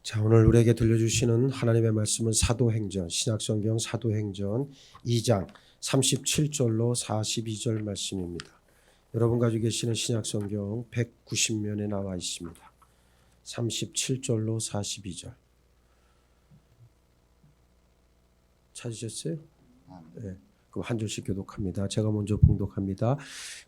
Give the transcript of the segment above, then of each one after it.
자, 오늘 우리에게 들려주시는 하나님의 말씀은 사도행전, 신약성경 사도행전 2장 37절로 42절 말씀입니다. 여러분 가지고 계시는 신약성경 190면에 나와 있습니다. 37절로 42절. 찾으셨어요? 네. 그럼 한 줄씩 교독합니다. 제가 먼저 봉독합니다.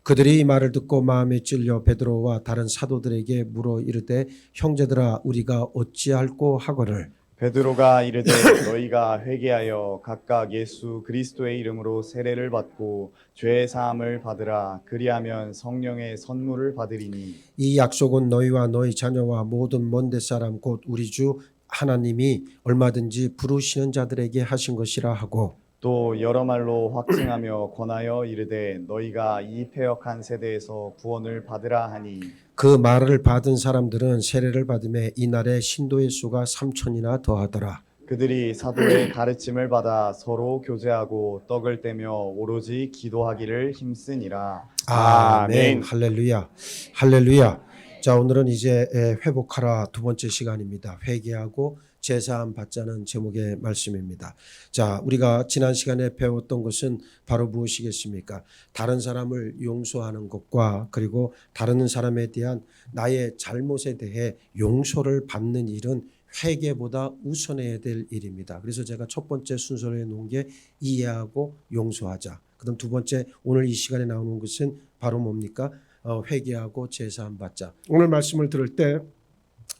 그들이 이 말을 듣고 마음에 찔려 베드로와 다른 사도들에게 물어 이르되 형제들아 우리가 어찌할꼬 하거늘. 베드로가 이르되 너희가 회개하여 각각 예수 그리스도의 이름으로 세례를 받고 죄 사함을 받으라. 그리하면 성령의 선물을 받으리니 이 약속은 너희와 너희 자녀와 모든 먼데 사람 곧 우리 주 하나님이 얼마든지 부르시는 자들에게 하신 것이라 하고, 또 여러 말로 확증하며 권하여 이르되 너희가 이 패역한 세대에서 구원을 받으라 하니, 그 말을 받은 사람들은 세례를 받음에 이날에 신도의 수가 3,000이나 더하더라. 그들이 사도의 가르침을 받아 서로 교제하고 떡을 떼며 오로지 기도하기를 힘쓰니라. 아멘. 할렐루야. 할렐루야. 자, 오늘은 이제 회복하라 두 번째 시간입니다. 회개하고 제사함 받자는 제목의 말씀입니다. 자, 우리가 지난 시간에 배웠던 것은 바로 무엇이겠습니까? 다른 사람을 용서하는 것과 그리고 다른 사람에 대한 나의 잘못에 대해 용서를 받는 일은 회개보다 우선해야 될 일입니다. 그래서 제가 첫 번째 순서로 해놓은 게 이해하고 용서하자. 그다음 두 번째 오늘 이 시간에 나오는 것은 바로 뭡니까? 회개하고 제사함 받자. 오늘 말씀을 들을 때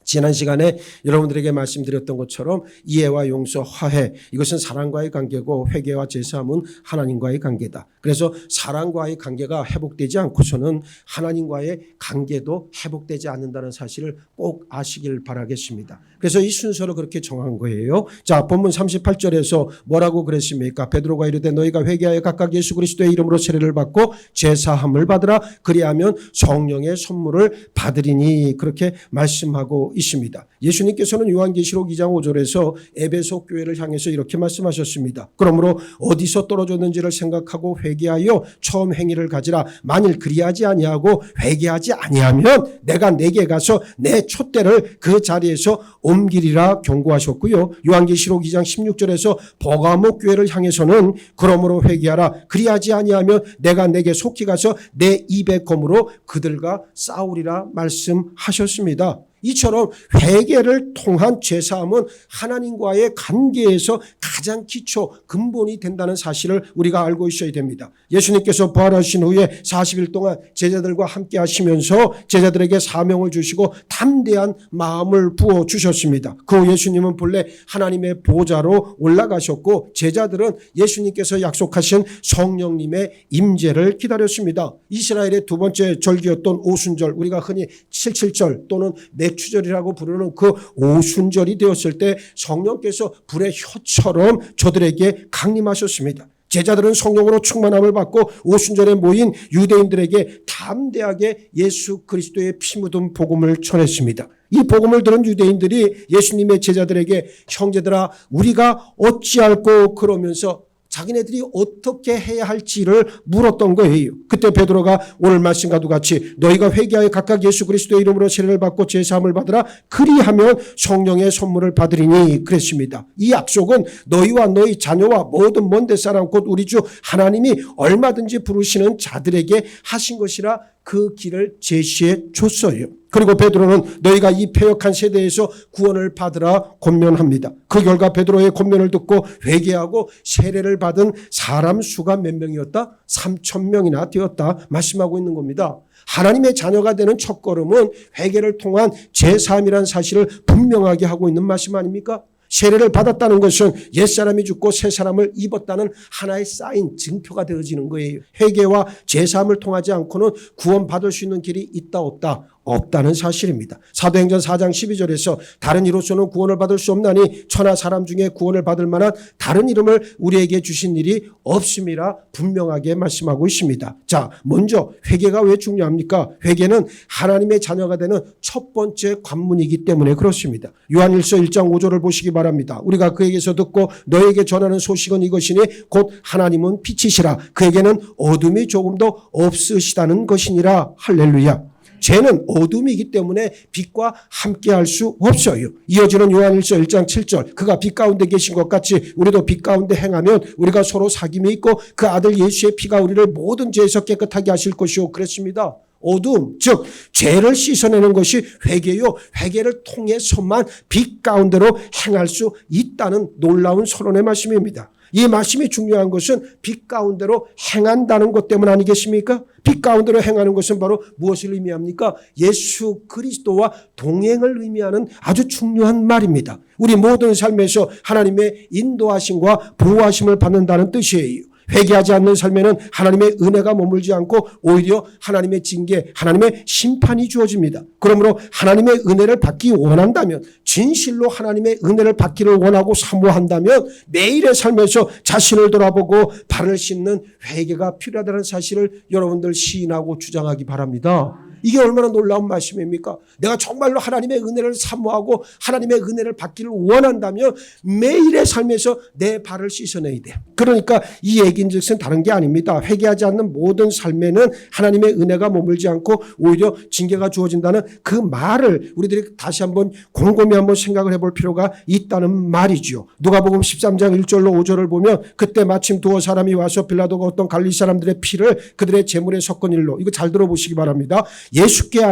지난 시간에 여러분들에게 말씀드렸던 것처럼 이해와 용서, 화해, 이것은 사랑과의 관계고 회개와 제사함은 하나님과의 관계다. 그래서 사랑과의 관계가 회복되지 않고서는 하나님과의 관계도 회복되지 않는다는 사실을 꼭 아시길 바라겠습니다. 그래서 이 순서를 그렇게 정한 거예요. 자, 본문 38절에서 뭐라고 그랬습니까? 베드로가 이르되 너희가 회개하여 각각 예수 그리스도의 이름으로 세례를 받고 제사함을 받으라. 그리하면 성령의 선물을 받으리니, 그렇게 말씀하고 있습니다. 예수님께서는 요한계시록 2장 5절에서 에베소 교회를 향해서 이렇게 말씀하셨습니다. 그러므로 어디서 떨어졌는지를 생각하고 회개하여 처음 행위를 가지라. 만일 그리하지 아니하고 회개하지 아니하면 내가 내게 가서 내 촛대를 그 자리에서 옮기리라 경고하셨고요. 요한계시록 2장 16절에서 버가모 교회를 향해서는 그러므로 회개하라. 그리하지 아니하면 내가 내게 속히 가서 내 입의 검으로 그들과 싸우리라 말씀하셨습니다. 이처럼 회개를 통한 제사함은 하나님과의 관계에서 가장 기초 근본이 된다는 사실을 우리가 알고 있어야 됩니다. 예수님께서 부활하신 후에 40일 동안 제자들과 함께 하시면서 제자들에게 사명을 주시고 담대한 마음을 부어주셨습니다. 그 후 예수님은 본래 하나님의 보좌로 올라가셨고 제자들은 예수님께서 약속하신 성령님의 임재를 기다렸습니다. 이스라엘의 두 번째 절기였던 오순절, 우리가 흔히 77절 또는 추절이라고 부르는 그 오순절이 되었을 때 성령께서 불의 혀처럼 저들에게 강림하셨습니다. 제자들은 성령으로 충만함을 받고 오순절에 모인 유대인들에게 담대하게 예수 그리스도의 피 묻은 복음을 전했습니다. 이 복음을 들은 유대인들이 예수님의 제자들에게 형제들아 우리가 어찌할꼬 그러면서 자기네들이 어떻게 해야 할지를 물었던 거예요. 그때 베드로가 오늘 말씀과도 같이 너희가 회개하여 각각 예수 그리스도의 이름으로 세례를 받고 제사함을 받으라. 그리하면 성령의 선물을 받으리니 그랬습니다. 이 약속은 너희와 너희 자녀와 모든 먼데 사람 곧 우리 주 하나님이 얼마든지 부르시는 자들에게 하신 것이라 그 길을 제시해 줬어요. 그리고 베드로는 너희가 이 패역한 세대에서 구원을 받으라 권면합니다. 그 결과 베드로의 권면을 듣고 회개하고 세례를 받은 사람 수가 몇 명이었다? 3,000명이나 되었다 말씀하고 있는 겁니다. 하나님의 자녀가 되는 첫걸음은 회개를 통한 제사함이라는 사실을 분명하게 하고 있는 말씀 아닙니까? 세례를 받았다는 것은 옛사람이 죽고 새사람을 입었다는 하나의 사인, 증표가 되어지는 거예요. 회개와 제사함을 통하지 않고는 구원받을 수 있는 길이 있다 없다? 없다는 사실입니다. 사도행전 4장 12절에서 다른 이로서는 구원을 받을 수 없나니 천하 사람 중에 구원을 받을 만한 다른 이름을 우리에게 주신 일이 없음이라 분명하게 말씀하고 있습니다. 자, 먼저 회개가 왜 중요합니까? 회개는 하나님의 자녀가 되는 첫 번째 관문이기 때문에 그렇습니다. 요한일서 1장 5절을 보시기 바랍니다. 우리가 그에게서 듣고 너에게 전하는 소식은 이것이니 곧 하나님은 빛이시라. 그에게는 어둠이 조금도 없으시다는 것이니라. 할렐루야. 죄는 어둠이기 때문에 빛과 함께할 수 없어요. 이어지는 요한일서 1장 7절 그가 빛 가운데 계신 것 같이 우리도 빛 가운데 행하면 우리가 서로 사귐이 있고 그 아들 예수의 피가 우리를 모든 죄에서 깨끗하게 하실 것이요 그랬습니다. 어둠 즉 죄를 씻어내는 것이 회개요. 회개를 통해서만 빛 가운데로 행할 수 있다는 놀라운 선언의 말씀입니다. 이 말씀이 중요한 것은 빛 가운데로 행한다는 것 때문 아니겠습니까? 빛 가운데로 행하는 것은 바로 무엇을 의미합니까? 예수 그리스도와 동행을 의미하는 아주 중요한 말입니다. 우리 모든 삶에서 하나님의 인도하심과 보호하심을 받는다는 뜻이에요. 회개하지 않는 삶에는 하나님의 은혜가 머물지 않고 오히려 하나님의 징계, 하나님의 심판이 주어집니다. 그러므로 하나님의 은혜를 받기 원한다면, 진실로 하나님의 은혜를 받기를 원하고 사모한다면 매일의 삶에서 자신을 돌아보고 발을 씻는 회개가 필요하다는 사실을 여러분들 시인하고 주장하기 바랍니다. 이게 얼마나 놀라운 말씀입니까? 내가 정말로 하나님의 은혜를 사모하고 하나님의 은혜를 받기를 원한다면 매일의 삶에서 내 발을 씻어내야 돼요. 그러니까 이 얘기인즉슨 다른 게 아닙니다. 회개하지 않는 모든 삶에는 하나님의 은혜가 머물지 않고 오히려 징계가 주어진다는 그 말을 우리들이 다시 한번 곰곰이 한번 생각을 해볼 필요가 있다는 말이죠. 누가복음 13장 1절로 5절을 보면 그때 마침 두어 사람이 와서 빌라도가 어떤 갈릴리 사람들의 피를 그들의 제물에 섞은 일로, 이거 잘 들어보시기 바랍니다. 예수께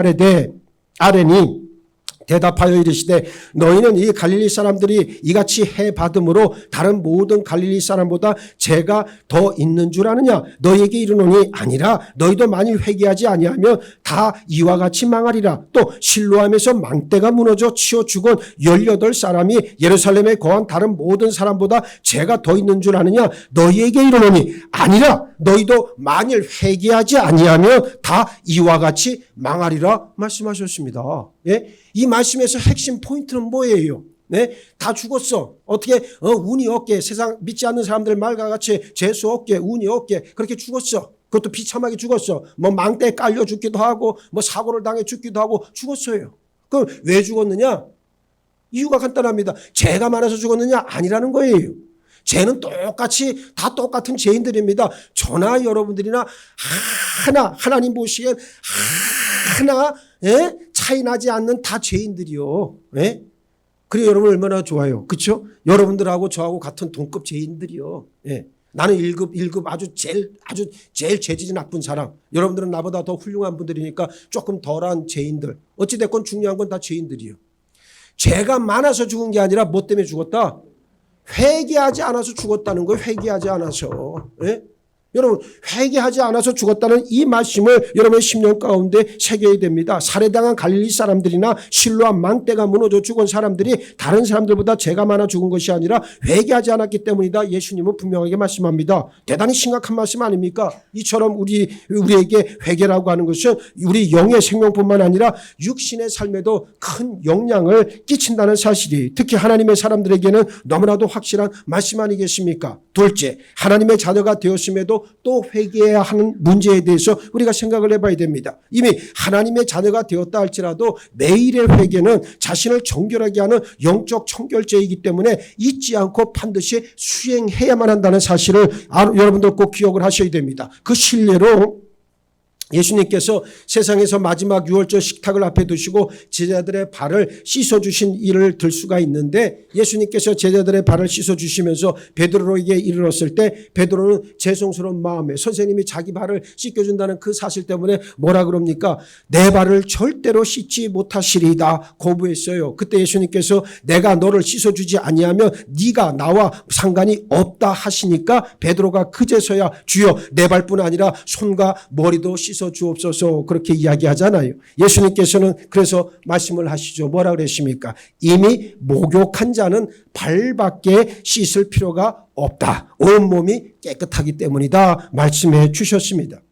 아뢰니 대답하여 이르시되 너희는 이 갈릴리 사람들이 이같이 해 받음으로 다른 모든 갈릴리 사람보다 죄가 더 있는 줄 아느냐? 너희에게 이르노니 아니라 너희도 만일 회개하지 아니하면 다 이와 같이 망하리라. 또 실로암에서 망대가 무너져 치어 죽은 18사람이 예루살렘에 거한 다른 모든 사람보다 죄가 더 있는 줄 아느냐? 너희에게 이르노니 아니라 너희도 만일 회개하지 아니하면 다 이와 같이 망하리라 말씀하셨습니다. 예? 이 말씀에서 핵심 포인트는 뭐예요? 네? 다 죽었어. 어떻게 운이 없게 세상 믿지 않는 사람들 말과 같이 재수 없게 운이 없게 그렇게 죽었어. 그것도 비참하게 죽었어. 뭐 망대에 깔려 죽기도 하고 뭐 사고를 당해 죽기도 하고 죽었어요. 그럼 왜 죽었느냐? 이유가 간단합니다. 죄가 많아서 죽었느냐? 아니라는 거예요. 죄는 똑같이 다 똑같은 죄인들입니다. 저나 여러분들이나 하나님 보시기엔 하나 차이 나지 않는 다 죄인들이요. 예? 그리고 여러분 얼마나 좋아요. 그렇죠? 여러분들하고 저하고 같은 동급 죄인들이요. 예. 나는 1급 아주 제일 죄질이 나쁜 사람. 여러분들은 나보다 더 훌륭한 분들이니까 조금 덜한 죄인들. 어찌 됐건 중요한 건 다 죄인들이요. 죄가 많아서 죽은 게 아니라 뭐 때문에 죽었다? 회개하지 않아서 죽었다는 거예요. 회개하지 않아서. 예? 여러분 회개하지 않아서 죽었다는 이 말씀을 여러분의 심령 가운데 새겨야 됩니다. 살해당한 갈릴리 사람들이나 실로암 망대가 무너져 죽은 사람들이 다른 사람들보다 죄가 많아 죽은 것이 아니라 회개하지 않았기 때문이다. 예수님은 분명하게 말씀합니다. 대단히 심각한 말씀 아닙니까? 이처럼 우리에게 회개라고 하는 것은 우리 영의 생명뿐만 아니라 육신의 삶에도 큰 영향을 끼친다는 사실이 특히 하나님의 사람들에게는 너무나도 확실한 말씀 아니겠습니까? 둘째, 하나님의 자녀가 되었음에도 또 회개해야 하는 문제에 대해서 우리가 생각을 해봐야 됩니다. 이미 하나님의 자녀가 되었다 할지라도 매일의 회개는 자신을 정결하게 하는 영적 청결제이기 때문에 잊지 않고 반드시 수행해야만 한다는 사실을 여러분들 꼭 기억을 하셔야 됩니다. 그 실례로 예수님께서 세상에서 마지막 유월절 식탁을 앞에 두시고 제자들의 발을 씻어주신 일을 들 수가 있는데 예수님께서 제자들의 발을 씻어주시면서 베드로에게 이르렀을 때 베드로는 죄송스러운 마음에 선생님이 자기 발을 씻겨준다는 그 사실 때문에 뭐라 그럽니까? 내 발을 절대로 씻지 못하시리이다 거부했어요. 그때 예수님께서 내가 너를 씻어주지 아니하면 네가 나와 상관이 없다 하시니까 베드로가 그제서야 주여 내 발뿐 아니라 손과 머리도 씻어 주옵소서 그렇게 이야기하잖아요. 예수님께서는 그래서 말씀을 하시죠. 뭐라 그러십니까? 이미 목욕한 자는 발밖에 씻을 필요가 없다. 온몸이 깨끗하기 때문이다. 말씀해 주셨습니다.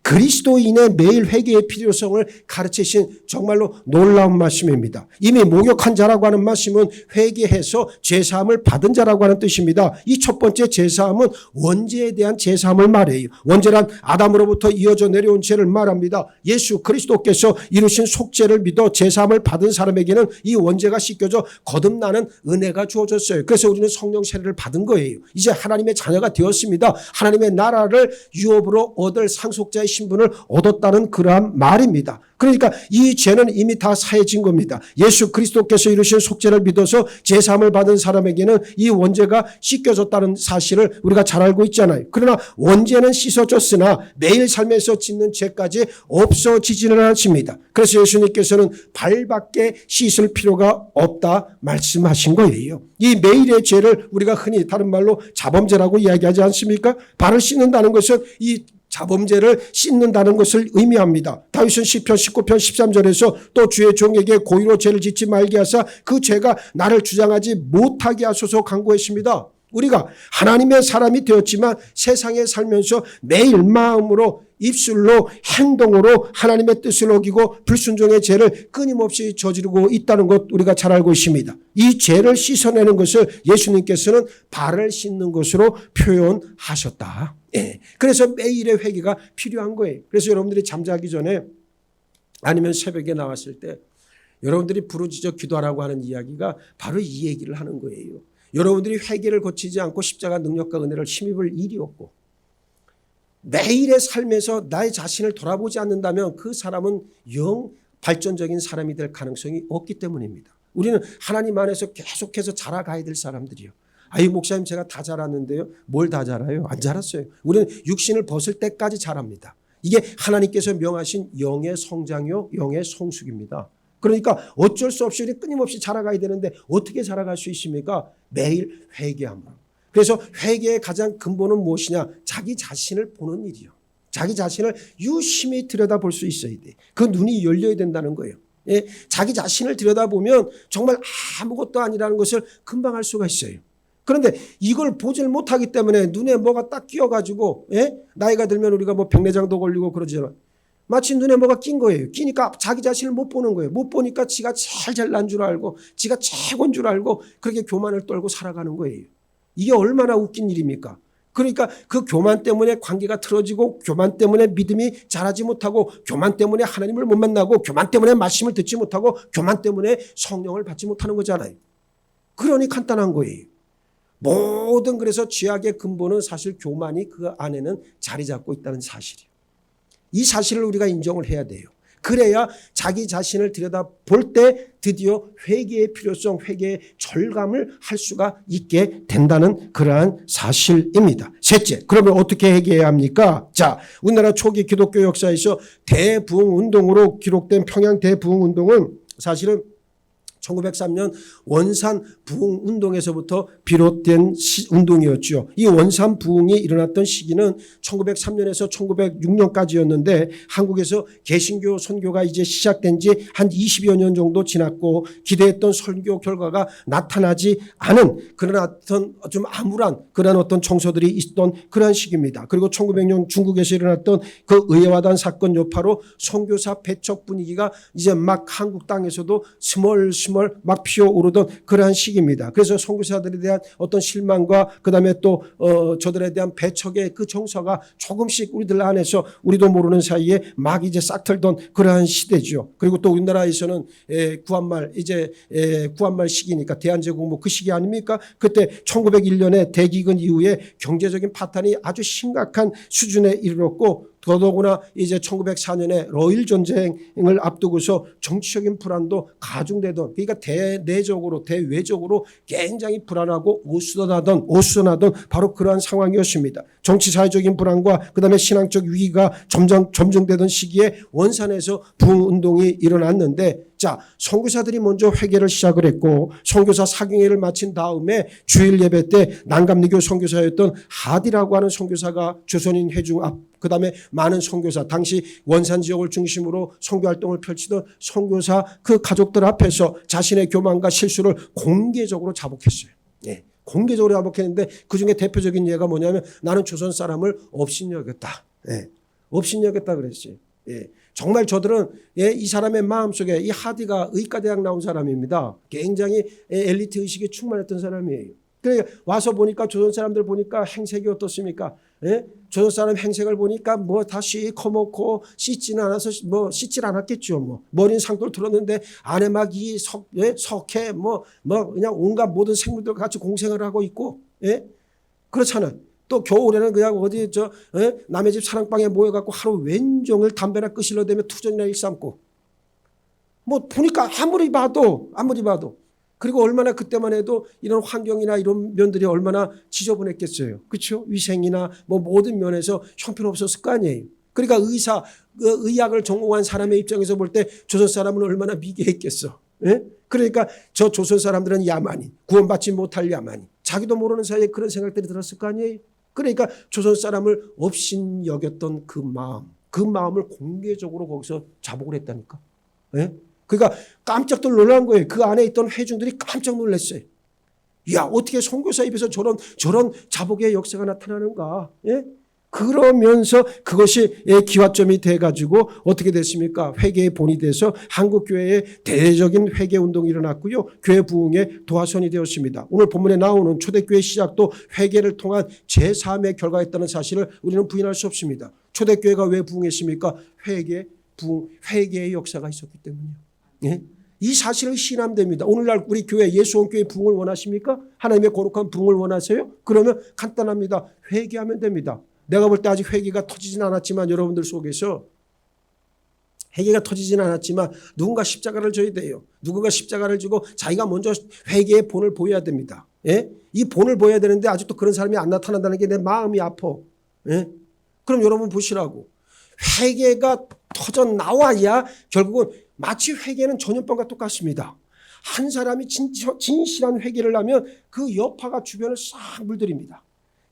그리스도인의 매일 회개의 필요성을 가르치신 정말로 놀라운 말씀입니다. 이미 목욕한 자라고 하는 말씀은 회개해서 죄사함을 받은 자라고 하는 뜻입니다. 이 첫 번째 죄사함은 원죄에 대한 죄사함을 말해요. 원죄란 아담으로부터 이어져 내려온 죄를 말합니다. 예수 그리스도께서 이루신 속죄를 믿어 죄사함을 받은 사람에게는 이 원죄가 씻겨져 거듭나는 은혜가 주어졌어요. 그래서 우리는 성령 세례를 받은 거예요. 이제 하나님의 자녀가 되었습니다. 하나님의 나라를 유업으로 얻을 상속자의 신분을 얻었다는 그러한 말입니다. 그러니까 이 죄는 이미 다 사해진 겁니다. 예수 그리스도께서 이루신 속죄를 믿어서 제사함을 받은 사람에게는 이 원죄가 씻겨졌다는 사실을 우리가 잘 알고 있잖아요. 그러나 원죄는 씻어졌으나 매일 삶에서 짓는 죄까지 없어지지는 않습니다. 그래서 예수님께서는 발밖에 씻을 필요가 없다 말씀하신 거예요. 이 매일의 죄를 우리가 흔히 다른 말로 자범죄라고 이야기하지 않습니까? 발을 씻는다는 것은 이 자범죄를 씻는다는 것을 의미합니다. 다윗은 시편 19편 13절에서 또 주의 종에게 고의로 죄를 짓지 말게 하사 그 죄가 나를 주장하지 못하게 하소서 간구했습니다. 우리가 하나님의 사람이 되었지만 세상에 살면서 매일 마음으로 입술로 행동으로 하나님의 뜻을 어기고 불순종의 죄를 끊임없이 저지르고 있다는 것 우리가 잘 알고 있습니다. 이 죄를 씻어내는 것을 예수님께서는 발을 씻는 것으로 표현하셨다. 예. 그래서 매일의 회개가 필요한 거예요. 그래서 여러분들이 잠자기 전에 아니면 새벽에 나왔을 때 여러분들이 부르짖어 기도하라고 하는 이야기가 바로 이 얘기를 하는 거예요. 여러분들이 회개를 거치지 않고 십자가 능력과 은혜를 힘입을 일이 없고 매일의 삶에서 나의 자신을 돌아보지 않는다면 그 사람은 영 발전적인 사람이 될 가능성이 없기 때문입니다. 우리는 하나님 안에서 계속해서 자라가야 될 사람들이요. 아이 목사님 제가 다 자랐는데요. 뭘 다 자라요? 안 자랐어요. 우리는 육신을 벗을 때까지 자랍니다. 이게 하나님께서 명하신 영의 성장요, 영의 성숙입니다. 그러니까 어쩔 수 없이 우리 끊임없이 자라가야 되는데 어떻게 자라갈 수 있습니까? 매일 회개함으로. 그래서 회개의 가장 근본은 무엇이냐? 자기 자신을 보는 일이요. 자기 자신을 유심히 들여다볼 수 있어야 돼. 그 눈이 열려야 된다는 거예요. 예? 자기 자신을 들여다보면 정말 아무것도 아니라는 것을 금방 알 수가 있어요. 그런데 이걸 보질 못하기 때문에 눈에 뭐가 딱 끼어가지고 나이가 들면 우리가 뭐 백내장도 걸리고 그러잖아요. 마치 눈에 뭐가 낀 거예요. 끼니까 자기 자신을 못 보는 거예요. 못 보니까 지가 제일 잘난 줄 알고 지가 최고인 줄 알고 그렇게 교만을 떨고 살아가는 거예요. 이게 얼마나 웃긴 일입니까? 그러니까 그 교만 때문에 관계가 틀어지고 교만 때문에 믿음이 자라지 못하고 교만 때문에 하나님을 못 만나고 교만 때문에 말씀을 듣지 못하고 교만 때문에 성령을 받지 못하는 거잖아요. 그러니 간단한 거예요. 모든 그래서 죄악의 근본은 사실 교만이 그 안에는 자리 잡고 있다는 사실이에요. 이 사실을 우리가 인정을 해야 돼요. 그래야 자기 자신을 들여다볼 때 드디어 회개의 필요성, 회개의 절감을 할 수가 있게 된다는 그러한 사실입니다. 셋째, 그러면 어떻게 회개해야 합니까? 자, 우리나라 초기 기독교 역사에서 대부흥운동으로 기록된 평양 대부흥운동은 사실은 1903년 원산 부흥 운동에서부터 비롯된 운동이었죠. 이 원산 부흥이 일어났던 시기는 1903년에서 1906년까지였는데 한국에서 개신교 선교가 이제 시작된 지 한 20여 년 정도 지났고 기대했던 선교 결과가 나타나지 않은 그런 어떤 좀 암울한 그런 어떤 정서들이 있던 그런 시기입니다. 그리고 1900년 중국에서 일어났던 그 의회화단 사건 여파로 선교사 배척 분위기가 이제 막 한국 땅에서도 스멀스멀 막 피어오르던 그러한 시기입니다. 그래서 선교사들에 대한 어떤 실망과 그다음에 또 저들에 대한 배척의 그 정서가 조금씩 우리들 안에서 우리도 모르는 사이에 막 이제 싹틀던 그러한 시대죠. 그리고 또 우리나라에서는 구한말 이제 구한말 시기니까 대한제국 그 시기 아닙니까? 그때 1901년에 대기근 이후에 경제적인 파탄이 아주 심각한 수준에 이르렀고 더더구나 이제 1904년에 러일 전쟁을 앞두고서 정치적인 불안도 가중되던 그러니까 대내적으로 대외적으로 굉장히 불안하고 오수선하던 바로 그러한 상황이었습니다. 정치 사회적인 불안과 그다음에 신앙적 위기가 점증되던 시기에 원산에서 부흥운동이 일어났는데 자, 선교사들이 먼저 회개를 시작을 했고 선교사 사경회를 마친 다음에 주일 예배 때 난감리교 선교사였던 하디라고 하는 선교사가 조선인 회중 앞 그다음에 많은 선교사 당시 원산 지역을 중심으로 선교 활동을 펼치던 선교사 그 가족들 앞에서 자신의 교만과 실수를 공개적으로 자복했어요. 예. 공개적으로 자복했는데 그중에 대표적인 예가 뭐냐면 나는 조선 사람을 업신여겼다. 예. 업신여겼다 그랬어요. 예. 정말 저들은 이 사람의 마음속에 이 하디가 의과대학 나온 사람입니다. 굉장히 엘리트 의식에 충만했던 사람이에요. 그러니까 와서 보니까 조선 사람들 보니까 행색이 어떻습니까? 예? 조선 사람 행색을 보니까 뭐 다 시커멓고 씻지는 않아서 뭐 씻질 않았겠죠. 뭐 머리는 상도를 들었는데 안에 막 이 석회 뭐 그냥 온갖 모든 생물들 같이 공생을 하고 있고 그렇잖아요. 또 겨울에는 그냥 어디 남의 집 사랑방에 모여갖고 하루 왼종일 담배나 끄실러 대며 투전이나 일삼고 뭐 보니까 아무리 봐도 그리고 얼마나 그때만 해도 이런 환경이나 이런 면들이 얼마나 지저분했겠어요. 그렇죠? 위생이나 뭐 모든 면에서 형편없었을 거 아니에요. 그러니까 의학을 전공한 사람의 입장에서 볼 때 조선 사람은 얼마나 미개했겠어. 예? 그러니까 저 조선 사람들은 야만인, 구원받지 못할 야만인. 자기도 모르는 사이에 그런 생각들이 들었을 거 아니에요. 그러니까 조선 사람을 업신 여겼던 그 마음을 공개적으로 거기서 자복을 했다니까. 예? 그러니까 깜짝들 놀란 거예요. 그 안에 있던 회중들이 깜짝 놀랐어요. 야, 어떻게 선교사 입에서 저런 자복의 역사가 나타나는가? 예? 그러면서 그것이 기화점이 돼가지고 어떻게 됐습니까? 회개의 본이 돼서 한국교회에 대대적인 회개 운동이 일어났고요. 교회 부흥의 도화선이 되었습니다. 오늘 본문에 나오는 초대교회 시작도 회개를 통한 제3의 결과였다는 사실을 우리는 부인할 수 없습니다. 초대교회가 왜 부흥했습니까? 회개의 역사가 있었기 때문이요. 예? 이 사실을 시인하면 됩니다. 오늘날 우리 교회 예수원교회 부흥을 원하십니까? 하나님의 거룩한 부흥을 원하세요? 그러면 간단합니다. 회개하면 됩니다. 내가 볼 때 아직 회개가 터지진 않았지만 여러분들 속에서 회개가 터지진 않았지만 누군가 십자가를 져야 돼요. 누군가 십자가를 지고 자기가 먼저 회개의 본을 보여야 됩니다. 예? 이 본을 보여야 되는데 아직도 그런 사람이 안 나타난다는 게 내 마음이 아파. 예? 그럼 여러분 보시라고. 회개가 터져 나와야 결국은 마치 회개는 전염병과 똑같습니다. 한 사람이 진실한 회개를 하면 그 여파가 주변을 싹 물들입니다.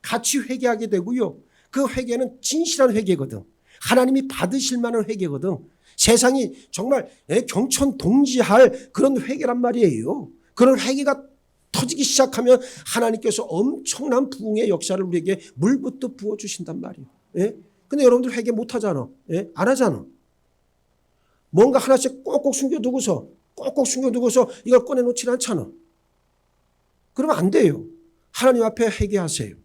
같이 회개하게 되고요. 그 회개는 진실한 회개거든. 하나님이 받으실 만한 회개거든. 세상이 정말 경천동지할 그런 회개란 말이에요. 그런 회개가 터지기 시작하면 하나님께서 엄청난 부흥의 역사를 우리에게 물붓듯 부어주신단 말이에요. 예? 근데 여러분들 회개 못하잖아. 예? 안 하잖아. 뭔가 하나씩 꼭꼭 숨겨두고서 이걸 꺼내놓지 않잖아. 그러면 안 돼요. 하나님 앞에 회개하세요.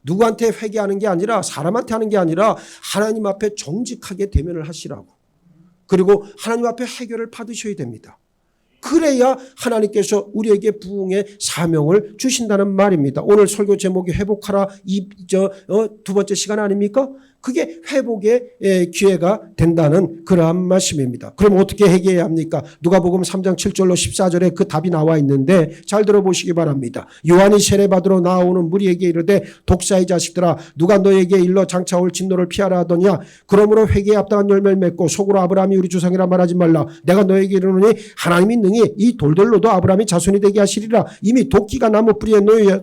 누구한테 회개하는 게 아니라 사람한테 하는 게 아니라 하나님 앞에 정직하게 대면을 하시라고. 그리고 하나님 앞에 해결을 받으셔야 됩니다. 그래야 하나님께서 우리에게 부흥의 사명을 주신다는 말입니다. 오늘 설교 제목이 회복하라 두 번째 시간 아닙니까? 그게 회복의 기회가 된다는 그러한 말씀입니다. 그럼 어떻게 회개해야 합니까? 누가복음 3장 7절로 14절에 그 답이 나와 있는데 잘 들어보시기 바랍니다. 요한이 세례받으러 나오는 무리에게 이르되 독사의 자식들아 누가 너에게 일러 장차 올 진노를 피하라 하더냐. 그러므로 회개에 합당한 열매를 맺고 속으로 아브라함이 우리 조상이라 말하지 말라. 내가 너에게 이르노니 하나님이 능히 이 돌들로도 아브라함이 자손이 되게 하시리라. 이미 도끼가 나무 뿌리에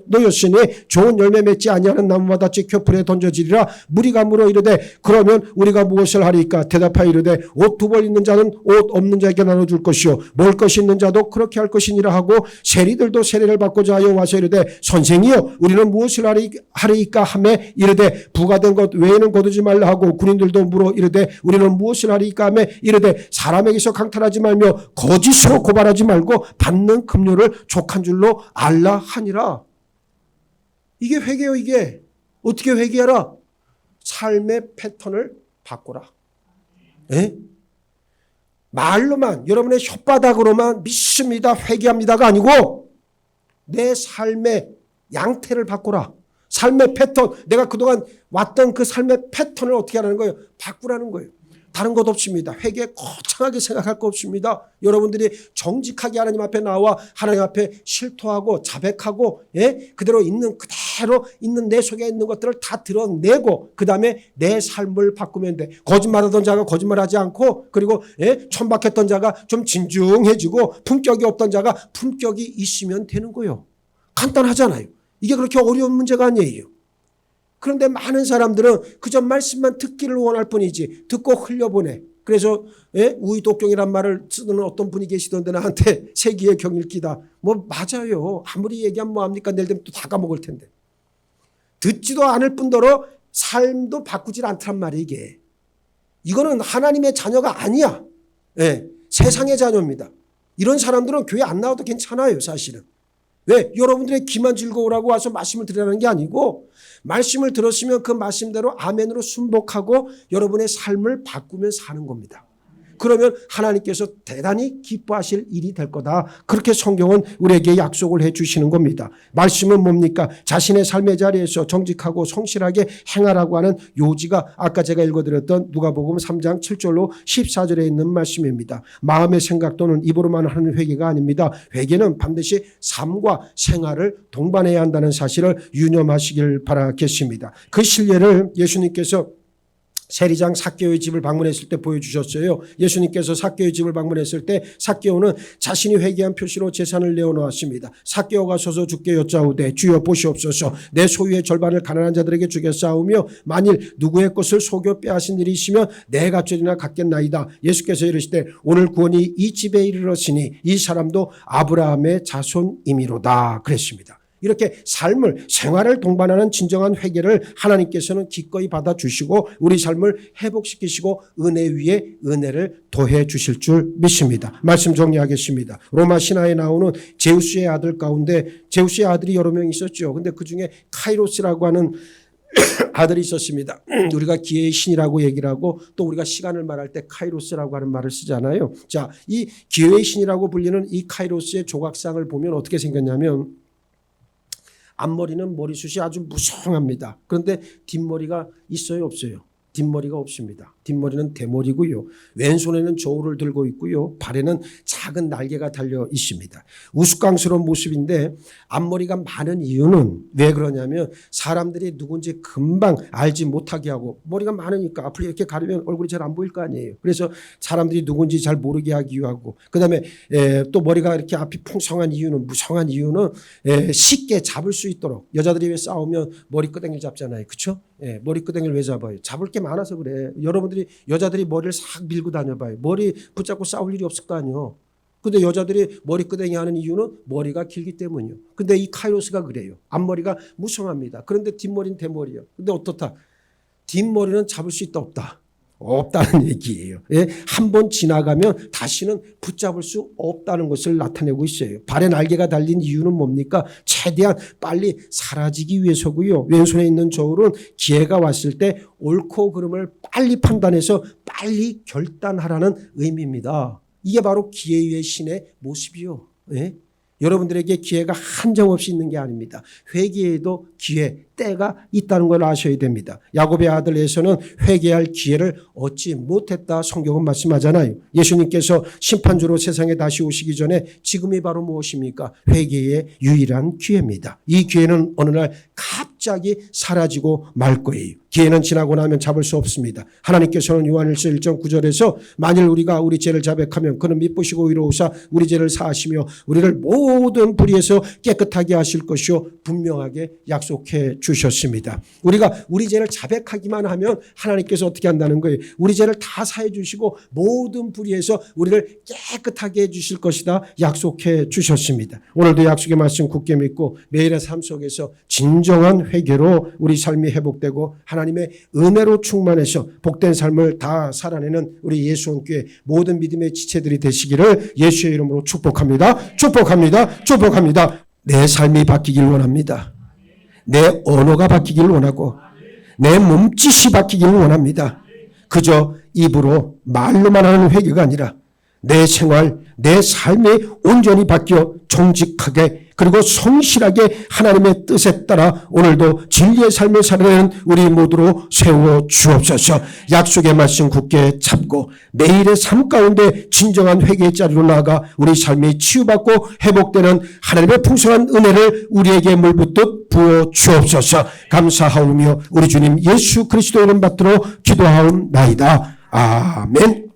놓였으니 좋은 열매 맺지 아니하는 나무마다 찍혀 불에 던져지리라. 무리가 물어 이르되 그러면 우리가 무엇을 하리까? 대답하여 이르되 옷 두 벌 있는 자는 옷 없는 자에게 나눠줄 것이요 먹을 것이 있는 자도 그렇게 할 것이니라 하고 세리들도 세례를 받고자 하여 와서 이르되 선생이여 우리는 무엇을 하리까 하매 이르되 부과된 것 외에는 거두지 말라 하고 군인들도 물어 이르되 우리는 무엇을 하리까 하매 이르되 사람에게서 강탈하지 말며 거짓으로 고발하지 말고 받는 급료를 족한 줄로 알라 하니라. 이게 회개요. 이게 어떻게 회개하라? 삶의 패턴을 바꾸라. 예? 말로만 여러분의 혓바닥으로만 믿습니다 회개합니다가 아니고 내 삶의 양태를 바꾸라. 삶의 패턴, 내가 그동안 왔던 그 삶의 패턴을 어떻게 하라는 거예요? 바꾸라는 거예요. 다른 것 없습니다. 회개 거창하게 생각할 거 없습니다. 여러분들이 정직하게 하나님 앞에 나와 하나님 앞에 실토하고 자백하고 그대로 있는 내 속에 있는 것들을 다 드러내고 그 다음에 내 삶을 바꾸면 돼. 거짓말하던 자가 거짓말하지 않고 그리고 천박했던 자가 좀 진중해지고 품격이 없던 자가 품격이 있으면 되는 거예요. 간단하잖아요. 이게 그렇게 어려운 문제가 아니에요. 그런데 많은 사람들은 그저 말씀만 듣기를 원할 뿐이지 듣고 흘려보내. 그래서 우의독경이란 말을 쓰는 어떤 분이 계시던데 나한테 세기의 경읽기다. 뭐 맞아요. 아무리 얘기하면 뭐합니까? 내일 되면 또 다 까먹을 텐데. 듣지도 않을 뿐더러 삶도 바꾸질 않단 말이에요. 이게. 이거는 하나님의 자녀가 아니야. 세상의 자녀입니다. 이런 사람들은 교회 안 나와도 괜찮아요. 사실은. 왜? 여러분들의 귀만 즐거우라고 와서 말씀을 드리라는 게 아니고 말씀을 들었으면 그 말씀대로 아멘으로 순복하고 여러분의 삶을 바꾸며 사는 겁니다. 그러면 하나님께서 대단히 기뻐하실 일이 될 거다. 그렇게 성경은 우리에게 약속을 해 주시는 겁니다. 말씀은 뭡니까? 자신의 삶의 자리에서 정직하고 성실하게 행하라고 하는 요지가 아까 제가 읽어드렸던 누가복음 3장 7절로 14절에 있는 말씀입니다. 마음의 생각 또는 입으로만 하는 회개가 아닙니다. 회개는 반드시 삶과 생활을 동반해야 한다는 사실을 유념하시길 바라겠습니다. 그 신뢰를 예수님께서 세리장 삭개오의 집을 방문했을 때 보여주셨어요. 예수님께서 삭개오의 집을 방문했을 때 삭개오는 자신이 회개한 표시로 재산을 내어놓았습니다. 삭개오가 서서 주께 여짜오되 주여 보시옵소서 내 소유의 절반을 가난한 자들에게 주겠사오며 만일 누구의 것을 속여 빼앗은 일이 있으면 내 가축이나 갖겠나이다. 예수께서 이르시되 오늘 구원이 이 집에 이르렀으니 이 사람도 아브라함의 자손이미로다 그랬습니다. 이렇게 삶을 생활을 동반하는 진정한 회개를 하나님께서는 기꺼이 받아주시고 우리 삶을 회복시키시고 은혜 위에 은혜를 더해 주실 줄 믿습니다. 말씀 정리하겠습니다. 로마 신화에 나오는 제우스의 아들 가운데 제우스의 아들이 여러 명 있었죠. 근데 그중에 카이로스라고 하는 아들이 있었습니다. 우리가 기회의 신이라고 얘기를 하고 또 우리가 시간을 말할 때 카이로스라고 하는 말을 쓰잖아요. 자, 이 기회의 신이라고 불리는 이 카이로스의 조각상을 보면 어떻게 생겼냐면 앞머리는 머리숱이 아주 무성합니다. 그런데 뒷머리가 있어요, 없어요? 뒷머리가 없습니다. 뒷머리는 대머리고요. 왼손에는 저울을 들고 있고요. 발에는 작은 날개가 달려 있습니다. 우스꽝스러운 모습인데 앞머리가 많은 이유는 왜 그러냐면 사람들이 누군지 금방 알지 못하게 하고 머리가 많으니까 앞으로 이렇게 가리면 얼굴이 잘 안 보일 거 아니에요. 그래서 사람들이 누군지 잘 모르게 하기 위하고 그다음에 또 머리가 이렇게 앞이 풍성한 이유는 무성한 이유는 쉽게 잡을 수 있도록 여자들이 왜 싸우면 머리끄댕이를 잡잖아요. 그렇죠? 머리끄댕이를 왜 잡아요? 잡을 게 많아서 그래. 여자들이 머리를 싹 밀고 다녀봐요. 머리 붙잡고 싸울 일이 없을 거 아니에요. 근데 여자들이 머리끄댕이 하는 이유는 머리가 길기 때문이요. 근데 이 카이로스가 그래요. 앞머리가 무성합니다. 그런데 뒷머리는 대머리요. 근데 어떻다? 뒷머리는 잡을 수 있다 없다? 없다는 얘기예요. 한번 지나가면 다시는 붙잡을 수 없다는 것을 나타내고 있어요. 발에 날개가 달린 이유는 뭡니까? 최대한 빨리 사라지기 위해서고요. 왼손에 있는 저울은 기회가 왔을 때 옳고 그름을 빨리 판단해서 빨리 결단하라는 의미입니다. 이게 바로 기회의 신의 모습이요. 여러분들에게 기회가 한정없이 있는 게 아닙니다. 회개에도 기회, 때가 있다는 걸 아셔야 됩니다. 야곱의 아들 에서는 회개할 기회를 얻지 못했다 성경은 말씀하잖아요. 예수님께서 심판주로 세상에 다시 오시기 전에 지금이 바로 무엇입니까? 회개의 유일한 기회입니다. 이 기회는 어느 날 갑자기 사라지고 말 거예요. 기회는 지나고 나면 잡을 수 없습니다. 하나님께서는 요한일서 1장 9절에서 만일 우리가 우리 죄를 자백하면 그는 미쁘시고 의로우사 우리 죄를 사하시며 우리를 모든 불의에서 깨끗하게 하실 것이요 분명하게 약속해 주셨습니다. 우리가 우리 죄를 자백하기만 하면 하나님께서 어떻게 한다는 거예요? 우리 죄를 다 사해 주시고 모든 불의에서 우리를 깨끗하게 해 주실 것이다 약속해 주셨습니다. 오늘도 약속의 말씀 굳게 믿고 매일의 삶 속에서 진정한 회개로 우리 삶이 회복되고 하나님의 은혜로 충만해서 복된 삶을 다 살아내는 우리 예수원교회 모든 믿음의 지체들이 되시기를 예수의 이름으로 축복합니다. 축복합니다. 축복합니다. 내 삶이 바뀌길 원합니다. 내 언어가 바뀌길 원하고 내 몸짓이 바뀌길 원합니다. 그저 입으로 말로만 하는 회개가 아니라 내 생활, 내 삶이 온전히 바뀌어 정직하게 그리고 성실하게 하나님의 뜻에 따라 오늘도 진리의 삶을 살아내는 우리 모두로 세워 주옵소서. 약속의 말씀 굳게 잡고 매일의 삶 가운데 진정한 회개의 자리로 나아가 우리 삶이 치유받고 회복되는 하나님의 풍성한 은혜를 우리에게 물붓듯 부어 주옵소서. 감사하오며 우리 주님 예수 그리스도 이름 받들어 기도하옵나이다. 아멘.